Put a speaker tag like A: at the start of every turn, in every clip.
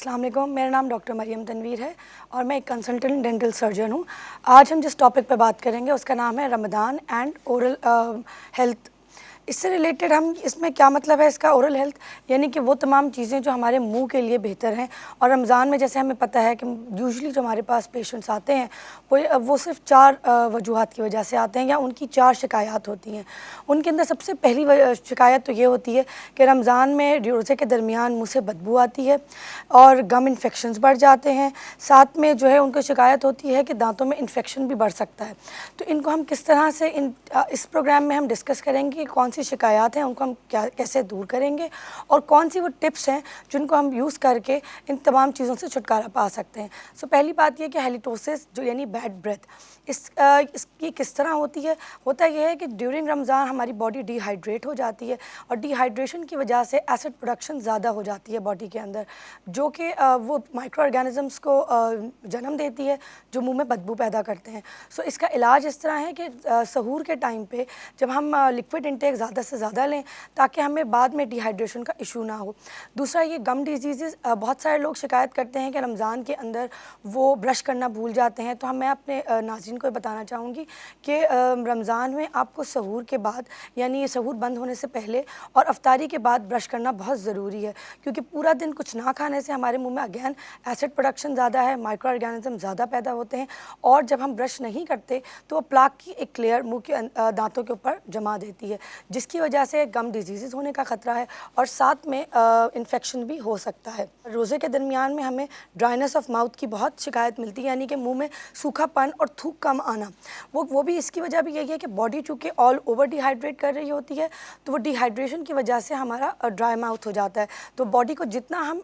A: अस्सलाम वालेकुम, मेरा नाम डॉक्टर मरियम तनवीर है और मैं एक कंसल्टेंट डेंटल सर्जन हूँ। आज हम जिस टॉपिक पर बात करेंगे उसका नाम है रमज़ान एंड ओरल हेल्थ। इससे रिलेटेड हम इसमें क्या मतलब है इसका ओरल हेल्थ, यानी कि वो तमाम चीज़ें जो हमारे मुंह के लिए बेहतर हैं। और रमज़ान में जैसे हमें पता है कि यूजुअली जो हमारे पास पेशेंट्स आते हैं वो सिर्फ 4 वजूहात की वजह से आते हैं या उनकी 4 शिकायत होती हैं। उनके अंदर सबसे पहली शिकायत तो ये होती है कि रमज़ान में रोज़े के दरमियान मुँह से बदबू आती है और गम इन्फेक्शंस बढ़ जाते हैं। साथ में जो है उनको शिकायत होती है कि दांतों में इन्फेक्शन भी बढ़ सकता है। तो इनको हम किस तरह से इस प्रोग्राम में हम डिस्कस करेंगे कि कौन सी शिकायत हैं उनको हम कैसे दूर करेंगे और कौन सी वो टिप्स हैं जिनको हम यूज़ करके इन तमाम चीज़ों से छुटकारा पा सकते हैं। सो पहली बात ये कि हैलिटोसिस जो यानी बैड ब्रेथ, इसकी किस तरह होती है। होता यह है कि ड्यूरिंग रमज़ान हमारी बॉडी डिहाइड्रेट हो जाती है और डिहाइड्रेशन की वजह से एसिड प्रोडक्शन ज़्यादा हो जाती है बॉडी के अंदर, जो कि वो माइक्रो ऑर्गेनिजम्स को जन्म देती है जो मुंह में बदबू पैदा करते हैं। सो इसका इलाज इस तरह है कि सहूर के टाइम पे जब हम लिक्विड इंटेक ज़्यादा से ज़्यादा लें ताकि हमें बाद में डिहाइड्रेशन का इशू ना हो। दूसरा ये गम डिजीज़, बहुत सारे लोग शिकायत करते हैं कि रमज़ान के अंदर वो ब्रश करना भूल जाते हैं। तो मैं अपने नाज़रीन को बताना चाहूँगी कि रमज़ान में आपको सहूर के बाद यानी सहूर बंद होने से पहले और अफ्तारी के बाद ब्रश करना बहुत ज़रूरी है, क्योंकि पूरा दिन कुछ ना खाने से हमारे मुंह में अगेन एसिड प्रोडक्शन ज़्यादा है, माइक्रो ऑर्गेनिज्म ज़्यादा पैदा होते हैं और जब हम ब्रश नहीं करते तो वो प्लाक की एक लेयर मुंह के दांतों के ऊपर जमा देती है, जिसकी वजह से गम डिजीज़ होने का ख़तरा है और साथ में इन्फेक्शन भी हो सकता है। रोज़े के दरमियान में हमें ड्राइनेस ऑफ माउथ की बहुत शिकायत मिलती है, यानी कि मुंह में सूखापन और थूक कम आना। वो भी इसकी वजह भी यही है कि बॉडी चूँकि ऑल ओवर डिहाइड्रेट कर रही होती है, तो वो डिहाइड्रेशन की वजह से हमारा ड्राई माउथ हो जाता है। तो बॉडी को जितना हम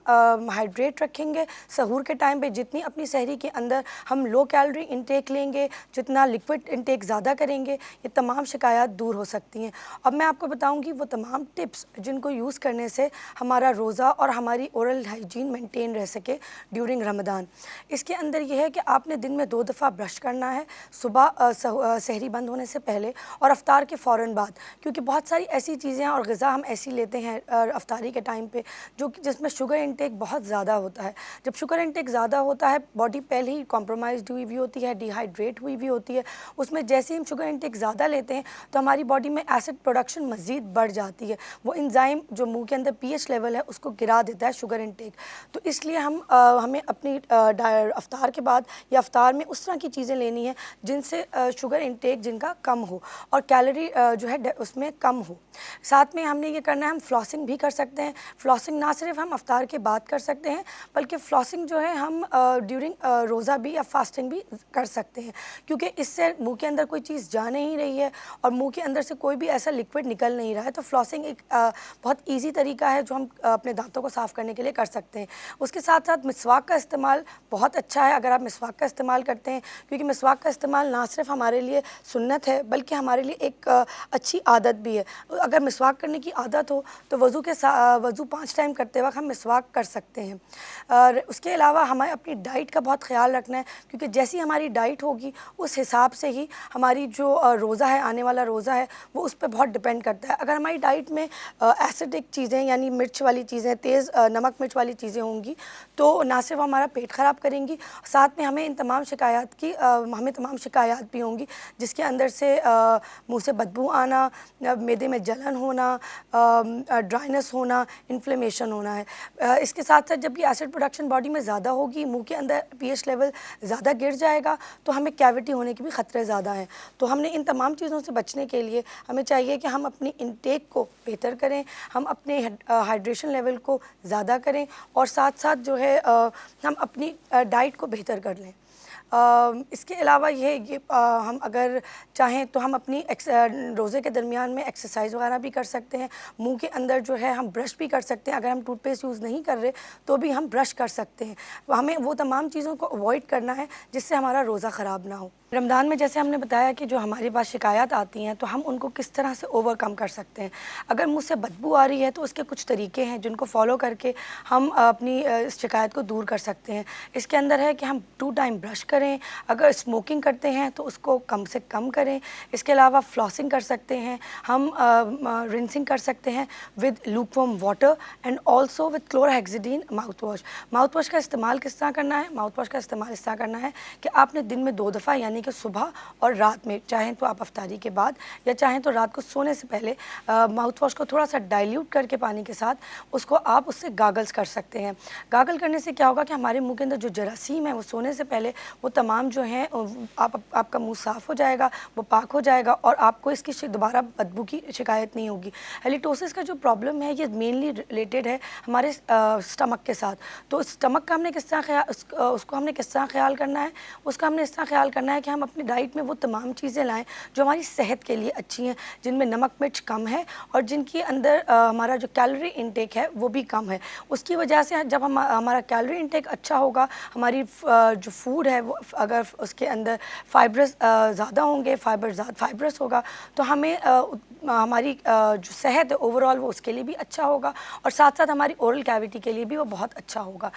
A: हाइड्रेट रखेंगे सहूर के टाइम पे, जितनी अपनी सहरी के अंदर हम लो कैलोरी इंटेक लेंगे, जितना लिक्विड इंटेक ज़्यादा करेंगे, ये तमाम शिकायत दूर हो सकती हैं। अब मैं आपको बताऊंगी वो तमाम टिप्स जिनको यूज़ करने से हमारा रोज़ा और हमारी ओरल हाइजीन मेंटेन रह सके ड्यूरिंग रमज़ान। इसके अंदर यह है कि आपने दिन में 2 दफ़ा ब्रश करना है, सुबह सहरी बंद होने से पहले और अफ्तार के फ़ौरन बाद, क्योंकि बहुत सारी ऐसी चीज़ें और ग़िज़ा हम ऐसी लेते हैं अफ्तारी के टाइम पे जो कि जिसमें शुगर इंटेक बहुत ज़्यादा होता है। जब शुगर इंटेक ज़्यादा होता है, बॉडी पहले ही कॉम्प्रोमाइज़ हुई हुई होती है, डिहाइड्रेट हुई हुई होती है, उसमें जैसे ही हम शुगर इंटेक ज़्यादा लेते हैं तो हमारी बॉडी में एसिड प्रोडक्शन मज़ीद बढ़ जाती है। वो एंजाइम जो मुंह के अंदर पीएच लेवल है उसको गिरा देता है शुगर इंटेक। तो इसलिए हमें अपनी अफ्तार के बाद या अफ्तार में उस तरह की चीज़ें लेनी है जिनसे शुगर इंटेक जिनका कम हो और कैलोरी जो है उसमें कम हो। साथ में हमने ये करना है, हम फ्लॉसिंग भी कर सकते हैं। फ्लॉसिंग ना सिर्फ हम अफ्तार के बाद कर सकते हैं, बल्कि फ्लॉसिंग जो है हम ड्यूरिंग रोज़ा भी या फास्टिंग भी कर सकते हैं, क्योंकि इससे मुंह के अंदर कोई चीज़ जा नहीं रही है और मुंह के अंदर से कोई भी ऐसा लिक्विड निकल नहीं रहा है। तो फ्लॉसिंग एक बहुत ईजी तरीका है जो हम अपने दांतों को साफ़ करने के लिए कर सकते हैं। उसके साथ साथ मिसवाक का इस्तेमाल बहुत अच्छा है अगर आप मिसवाक का इस्तेमाल करते हैं, क्योंकि मिसवाक का इस्तेमाल ना सिर्फ हमारे लिए सुन्नत है बल्कि हमारे लिए एक अच्छी आदत भी है। अगर मिसवाक करने की आदत हो तो वज़ू 5 टाइम करते वक्त हम मिसवाक कर सकते हैं। और उसके अलावा हमें अपनी डाइट का बहुत ख़्याल रखना है, क्योंकि जैसी हमारी डाइट होगी उस हिसाब से ही हमारी जो रोज़ा है, आने वाला रोज़ा है, वो उस पर बहुत डिपेंड करता है। अगर हमारी डाइट में एसिडिक चीज़ें यानी मिर्च वाली चीज़ें, तेज़ नमक मिर्च वाली चीज़ें होंगी तो ना सिर्फ हमारा पेट ख़राब करेंगी, साथ में हमें तमाम शिकायत भी होंगी, जिसके अंदर से मुँह से बदबू आना, मैदे में जलन होना, ड्राइनेस होना, इन्फ्लेमेशन होना है। इसके साथ साथ जब ये एसिड प्रोडक्शन बॉडी में ज़्यादा होगी, मुंह के अंदर पीएच लेवल ज़्यादा गिर जाएगा तो हमें कैविटी होने के भी ख़तरे ज़्यादा हैं। तो हमने इन तमाम चीज़ों से बचने के लिए हमें चाहिए कि हम अपनी इंटेक को बेहतर करें, हम अपने हाइड्रेशन लेवल को ज़्यादा करें और साथ साथ जो है हम अपनी डाइट को बेहतर कर लें। इसके अलावा हम अगर चाहें तो हम अपनी रोज़े के दरमियान में एक्सरसाइज वगैरह भी कर सकते हैं। मुंह के अंदर जो है हम ब्रश भी कर सकते हैं, अगर हम टूथपेस्ट यूज़ नहीं कर रहे तो भी हम ब्रश कर सकते हैं। हमें वो तमाम चीज़ों को अवॉइड करना है जिससे हमारा रोज़ा ख़राब ना हो। रमज़ान में जैसे हमने बताया कि जो हमारे पास शिकायत आती हैं तो हम उनको किस तरह से ओवरकम कर सकते हैं। अगर मुँह से बदबू आ रही है तो उसके कुछ तरीके हैं जिनको फ़ॉलो करके हम अपनी इस शिकायत को दूर कर सकते हैं। इसके अंदर है कि हम 2 टाइम ब्रश करें, अगर स्मोकिंग करते हैं तो उसको कम से कम करें। इसके अलावा फ्लॉसिंग कर सकते हैं, हम रिंसिंग कर सकते हैं with lukewarm water and also with chlorhexidine mouth wash. Mouth wash का इस्तेमाल किस तरह करना है? माउथ वॉश का इस्तेमाल इस तरह करना है कि आपने दिन में 2 दफ़ा यानी कि सुबह और रात में, चाहें तो आप अफ्तारी के बाद या चाहें तो रात को सोने से पहले माउथ वॉश को थोड़ा सा डाइल्यूट करके पानी के साथ उसको आप उससे गागल्स कर सकते हैं। गागल करने से क्या होगा कि हमारे मुंह के अंदर जो जरासीम है वो सोने से पहले वो तमाम जो हैं आपका मुंह साफ़ हो जाएगा, वो पाक हो जाएगा और आपको इसकी दोबारा बदबू की शिकायत नहीं होगी। हेलिटोसिस का जो प्रॉब्लम है ये मेनली रिलेटेड है हमारे स्टमक के साथ। तो स्टमक का हमने किस तरह उसको हमने किस तरह ख्याल करना है? उसका हमने इस तरह ख्याल करना है कि हम अपनी डाइट में वो तमाम चीज़ें लाएं जो हमारी सेहत के लिए अच्छी हैं, जिनमें नमक मिर्च कम है और जिनके अंदर हमारा जो कैलोरी इंटेक है वो भी कम है। उसकी वजह से जब हमारा कैलोरी इंटेक अच्छा होगा, हमारी जो फूड है वो अगर उसके अंदर फाइब्रस ज़्यादा होंगे, फाइब्रस होगा तो हमें हमारी जो सेहत है ओवरऑल वो उसके लिए भी अच्छा होगा और साथ साथ हमारी ओरल कैविटी के लिए भी वो बहुत अच्छा होगा।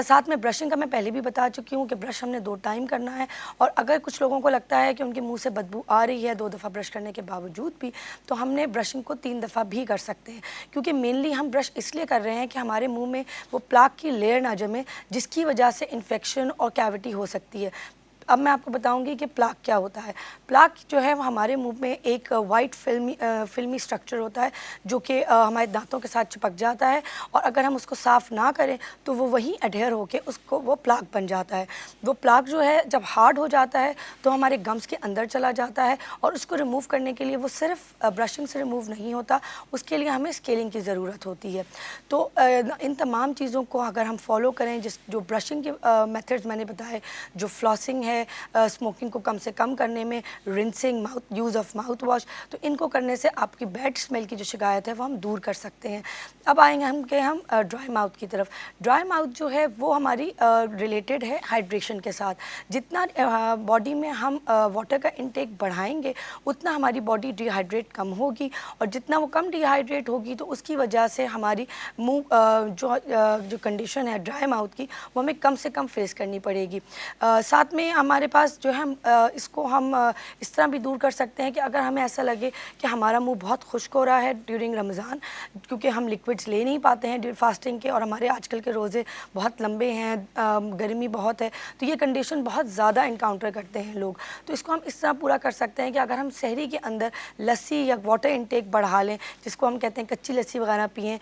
A: साथ में ब्रशिंग का मैं पहले भी बता चुकी हूँ कि ब्रश हमने 2 टाइम करना है और अगर कुछ लोगों को लगता है कि उनके मुंह से बदबू आ रही है 2 दफ़ा ब्रश करने के बावजूद भी, तो हमने ब्रशिंग को 3 दफ़ा भी कर सकते हैं, क्योंकि मेनली हम ब्रश इसलिए कर रहे हैं कि हमारे मुंह में वो प्लाक की लेयर ना जमे जिसकी वजह से इन्फेक्शन और कैविटी हो सकती है। अब मैं आपको बताऊंगी कि प्लाक क्या होता है। प्लाक जो है वो हमारे मुंह में एक वाइट फिल्मी स्ट्रक्चर होता है जो कि हमारे दांतों के साथ चिपक जाता है और अगर हम उसको साफ़ ना करें तो वो वहीं अडहेयर होके उसको वो प्लाक बन जाता है। वो प्लाक जो है जब हार्ड हो जाता है तो हमारे गम्स के अंदर चला जाता है और उसको रिमूव करने के लिए वो सिर्फ ब्रशिंग से रिमूव नहीं होता, उसके लिए हमें स्केलिंग की ज़रूरत होती है। तो इन तमाम चीज़ों को अगर हम फॉलो करें, जो ब्रशिंग के मेथड्स मैंने बताए, जो फ्लॉसिंग है, स्मोकिंग को कम से कम करने में, rinsing, use of mouth wash, तो इनको करने से आपकी बैड स्मेल की जो शिकायत है वो हम दूर कर सकते हैं। अब आएंगे हम ड्राई माउथ की तरफ। ड्राई माउथ जो है वो हमारी रिलेटेड है हाइड्रेशन के साथ। जितना बॉडी में हम वाटर का इंटेक बढ़ाएंगे उतना हमारी बॉडी डिहाइड्रेट कम होगी और जितना वो कम डिहाइड्रेट होगी तो उसकी वजह से हमारी मुँह जो कंडीशन है ड्राई माउथ की वो हमें कम से कम फेस करनी पड़ेगी। साथ में हमारे पास जो है इसको हम इस तरह भी दूर कर सकते हैं कि अगर हमें ऐसा लगे कि हमारा मुंह बहुत खुश्क हो रहा है ड्यूरिंग रमज़ान, क्योंकि हम लिक्विड्स ले नहीं पाते हैं फास्टिंग के और हमारे आजकल के रोज़े बहुत लंबे हैं, गर्मी बहुत है, तो ये कंडीशन बहुत ज़्यादा इनकाउंटर करते हैं लोग। तो इसको हम इस तरह पूरा कर सकते हैं कि अगर हम सहरी के अंदर लस्सी या वाटर इंटेक बढ़ा लें, जिसको हम कहते हैं कच्ची लस्सी वगैरह पिएँ,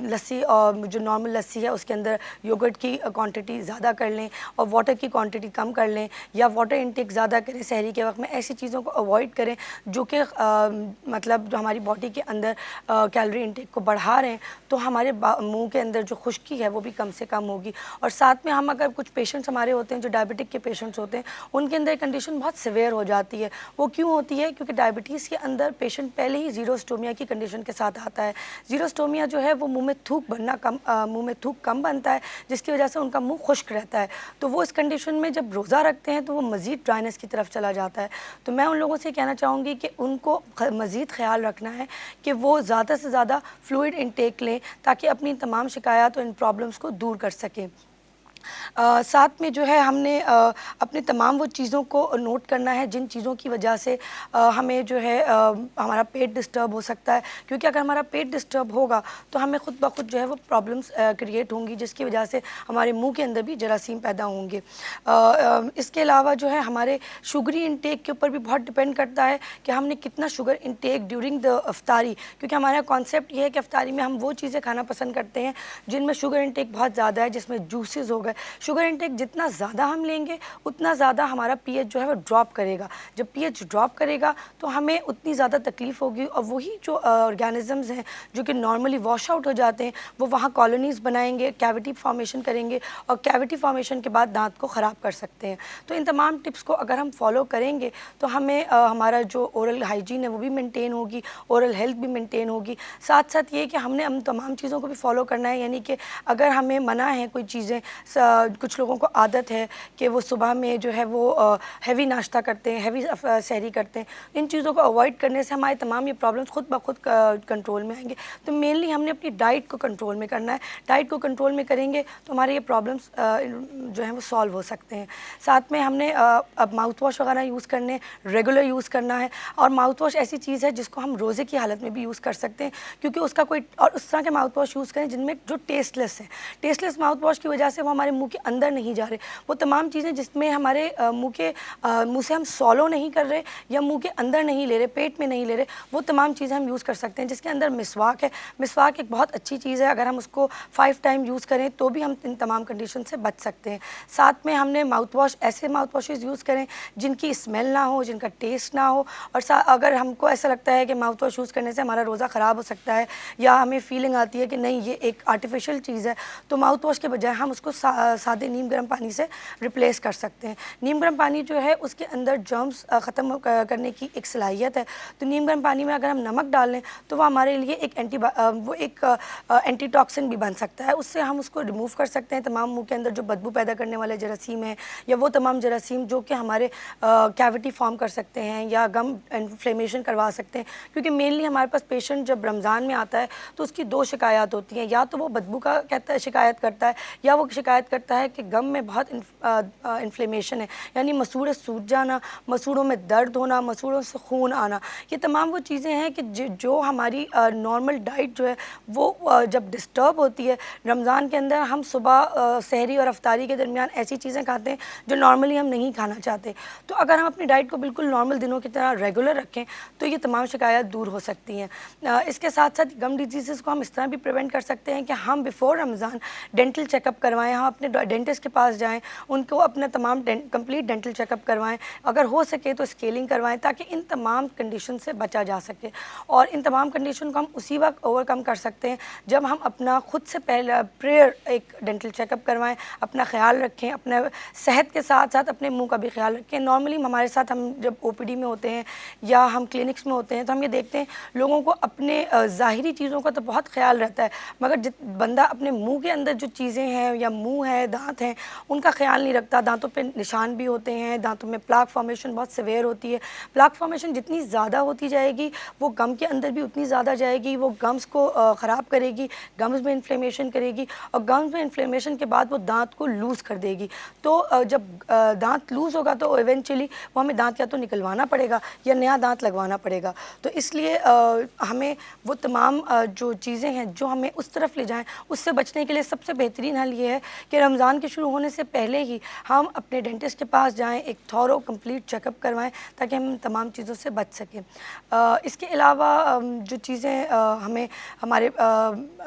A: लस्सी और जो नॉर्मल लस्सी है उसके अंदर योगर्ट की क्वांटिटी ज़्यादा कर लें और वाटर की क्वांटिटी कम कर लें या वाटर इंटेक ज़्यादा करें सहरी के वक्त में, ऐसी चीज़ों को अवॉइड करें जो कि मतलब जो हमारी बॉडी के अंदर कैलोरी इंटेक को बढ़ा रहे हैं, तो हमारे मुंह के अंदर जो खुश्की है वो भी कम से कम होगी। और साथ में हम अगर कुछ पेशेंट्स हमारे होते हैं जो डायबिटिक के पेशेंट्स होते हैं, उनके अंदर कंडीशन बहुत सिवियर हो जाती है। वो क्यों होती है? क्योंकि डायबिटीज़ के अंदर पेशेंट पहले ही ज़ीरोस्टोमिया की कंडीशन के साथ आता है। ज़ीरोस्टोमिया जो है वो मुँह में थूक कम बनता है, जिसकी वजह से उनका मुँह खुश्क रहता है। तो वो इस कंडीशन में जब रोज़ा रखते हैं तो वो मज़ीद ड्राइनेस की तरफ चला जाता है। तो मैं उन लोगों से कहना चाहूँगी कि उनको मज़ीद ख़्याल रखना है कि वो ज़्यादा से ज़्यादा फ्लूइड इंटेक लें ताकि अपनी तमाम शिकायत और इन प्रॉब्लम्स को दूर कर सकें। साथ में जो है हमने अपने तमाम वो चीज़ों को नोट करना है जिन चीज़ों की वजह से हमें जो है हमारा पेट डिस्टर्ब हो सकता है, क्योंकि अगर हमारा पेट डिस्टर्ब होगा तो हमें ख़ुद ब खुद जो है वो प्रॉब्लम्स क्रिएट होंगी, जिसकी वजह से हमारे मुंह के अंदर भी जरासीम पैदा होंगे। इसके अलावा जो है हमारे शुगरी इंटेक के ऊपर भी बहुत डिपेंड करता है कि हमने कितना शुगर इंटेक ड्यूरिंग द अफ्तारी, क्योंकि हमारा कॉन्सेप्ट ये है कि अफ्तारी में हम वो चीज़ें खाना पसंद करते हैं जिनमें शुगर इंटेक बहुत ज़्यादा है, जिसमें जूसेस हो गए। शुगर इंटेक जितना ज़्यादा हम लेंगे उतना ज़्यादा हमारा पीएच जो है वो ड्रॉप करेगा। जब पीएच ड्रॉप करेगा तो हमें उतनी ज़्यादा तकलीफ़ होगी और वही जो ऑर्गेनिज़म्स हैं जो कि नॉर्मली वॉश आउट हो जाते हैं वो वहाँ कॉलोनीज़ बनाएंगे, कैविटी फॉर्मेशन करेंगे और कैविटी फॉर्मेशन के बाद दांत को ख़राब कर सकते हैं। तो इन तमाम टिप्स को अगर हम फॉलो करेंगे तो हमें हमारा जो ओरल हाइजीन है वो भी मेंटेन होगी, ओरल हेल्थ भी मेंटेन होगी। साथ साथ ये कि हमने हम तमाम चीज़ों को भी फॉलो करना है, यानी कि अगर हमें मना है कोई चीज़ें कुछ लोगों को आदत है कि वो सुबह में जो है वो हैवी नाश्ता करते हैं, हैवी सहरी करते हैं। इन चीज़ों को अवॉइड करने से हमारे तमाम ये प्रॉब्लम्स खुद ब खुद कंट्रोल में आएंगे। तो मेनली हमने अपनी डाइट को कंट्रोल में करना है। डाइट को कंट्रोल में करेंगे तो हमारे ये प्रॉब्लम्स जो हैं वो सॉल्व हो सकते हैं। साथ में हमने अब माउथ वॉश वगैरह यूज़ करने, रेगुलर यूज़ करना है। और माउथ वॉश ऐसी चीज़ है जिसको हम रोज़े की हालत में भी यूज़ कर सकते हैं, क्योंकि उसका कोई और उस तरह के माउथ वॉश यूज़ करें जिनमें जो टेस्टलेस है। टेस्टलेस माउथ वॉश की वजह से वो हमारे मुंह के अंदर नहीं जा रहे। वो तमाम चीज़ें जिसमें हमारे मुंह से हम सॉलो नहीं कर रहे या मुंह के अंदर नहीं ले रहे, पेट में नहीं ले रहे, वो तमाम चीज़ें हम यूज़ कर सकते हैं। जिसके अंदर मिसवाक है। मिसवाक एक बहुत अच्छी चीज़ है, अगर हम उसको 5 टाइम यूज़ करें तो भी हम इन तमाम कंडीशन से बच सकते हैं। साथ में हमने माउथ वॉश, ऐसे माउथ वॉशेज़ यूज़ करें जिनकी स्मेल ना हो, जिनका टेस्ट ना हो। और अगर हमको ऐसा लगता है कि माउथ वॉश यूज़ करने से हमारा रोज़ा ख़राब हो सकता है या हमें फीलिंग आती है कि नहीं ये एक आर्टिफिशियल चीज़ है, तो माउथ वॉश के बजाय हम उसको सादे नीम गर्म पानी से रिप्लेस कर सकते हैं। नीम गर्म पानी जो है उसके अंदर जर्म्स ख़त्म करने की एक सलाहियत है। तो नीम गर्म पानी में अगर हम नमक डाल लें तो वो हमारे लिए एक एंटीटॉक्सिन भी बन सकता है। उससे हम उसको रिमूव कर सकते हैं। तमाम मुंह के अंदर जो बदबू पैदा करने वाले जरासीम हैं या वो तमाम जरासीम जो कि हमारे कैविटी फॉर्म कर सकते हैं या गम इन्फ्लेमेशन करवा सकते हैं। क्योंकि मेनली हमारे पास पेशेंट जब रमज़ान में आता है तो उसकी 2 शिकायत होती हैं, या तो वो बदबू का शिकायत करता है या वो शिकायत करता है कि गम में बहुत इन्फ्लेमेशन है, यानी मसूड़े सूज जाना, मसूड़ों में दर्द होना, मसूड़ों से खून आना। ये तमाम वो चीज़ें हैं कि जो हमारी नॉर्मल डाइट जो है वो जब डिस्टर्ब होती है रमज़ान के अंदर, हम सुबह सहरी और अफ्तारी के दरमियान ऐसी चीज़ें खाते हैं जो नॉर्मली हम नहीं खाना चाहते। तो अगर हम अपनी डाइट को बिल्कुल नॉर्मल दिनों की तरह रेगुलर रखें तो ये तमाम शिकायत दूर हो सकती हैं। इसके साथ साथ गम डिजीज़ को हम इस तरह भी प्रिवेंट कर सकते हैं कि हम बिफ़ोर रमज़ान डेंटल चेकअप करवाएं, हम अपने डेंटिस्ट के पास जाएं, उनको अपना तमाम कंप्लीट डेंटल चेकअप करवाएं, अगर हो सके तो स्केलिंग करवाएं, ताकि इन तमाम कंडीशन से बचा जा सके। और इन तमाम कंडीशन को हम उसी वक्त ओवरकम कर सकते हैं जब हम अपना खुद से पहले प्रेयर एक डेंटल चेकअप करवाएं, अपना ख्याल रखें, अपने सेहत के साथ साथ अपने मुंह का भी ख्याल रखें। नॉर्मली हमारे साथ हम जब ओपीडी में होते हैं या हम क्लिनिक्स में होते हैं तो हम ये देखते हैं लोगों को अपने ज़ाहिरी चीज़ों का तो बहुत ख्याल रहता है, मगर बंदा अपने मुंह के अंदर जो चीज़ें हैं या मुंह है, दांत हैं, उनका ख्याल नहीं रखता। दांतों पे निशान भी होते हैं, दांतों में प्लाक फॉर्मेशन बहुत सिवियर होती है। प्लाक फॉर्मेशन जितनी ज़्यादा होती जाएगी वो गम के अंदर भी उतनी ज़्यादा जाएगी, वो गम्स को ख़राब करेगी, गम्स में इन्फ्लेमेशन करेगी और गम्स में इन्फ्लेमेशन के बाद वो दांत को लूज़ कर देगी। तो जब दांत लूज़ होगा तो इवेंचुअली वो हमें दांत या तो निकलवाना पड़ेगा या नया दांत लगवाना पड़ेगा। तो इसलिए हमें वो तमाम जो चीज़ें हैं जो हमें उस तरफ ले जाएं, उससे बचने के लिए सबसे बेहतरीन हल ये है कि रमज़ान के शुरू होने से पहले ही हम अपने डेंटिस्ट के पास जाएं, एक थॉरो कंप्लीट चेकअप करवाएं ताकि हम तमाम चीज़ों से बच सकें। इसके अलावा जो चीज़ें हमें हमारे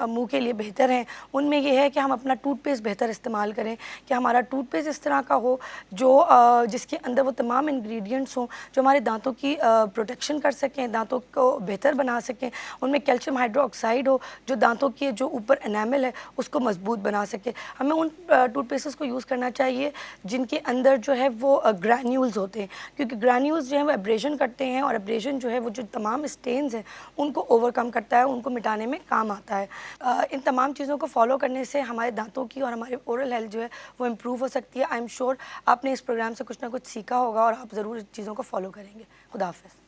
A: मुंह के लिए बेहतर हैं उनमें ये है कि हम अपना टूथपेस्ट बेहतर इस्तेमाल करें, कि हमारा टूथपेस्ट इस तरह का हो जो जिसके अंदर वो तमाम इंग्रेडिएंट्स हों जो हमारे दांतों की प्रोटेक्शन कर सकें, दांतों को बेहतर बना सकें। उनमें कैल्शियम हाइड्रोक्साइड हो जो दांतों के जो ऊपर एनामल है उसको मजबूत बना सके। हमें उन टूथपेस्ट को यूज़ करना चाहिए जिनके अंदर जो है वो ग्रैन्यूल्स होते हैं, क्योंकि ग्रैन्यूल्स जो है वो एब्रेशन करते हैं और एब्रेशन जो है वो जो तमाम स्टेन्स हैं उनको ओवरकम करता है, उनको मिटाने में काम आता है। इन तमाम चीज़ों को फॉलो करने से हमारे दांतों की और हमारे ओरल हेल्थ जो है वो इम्प्रूव हो सकती है। आई एम श्योर आपने इस प्रोग्राम से कुछ ना कुछ सीखा होगा और आप ज़रूर इस चीज़ों को फॉलो करेंगे। खुदा हाफ़िज़।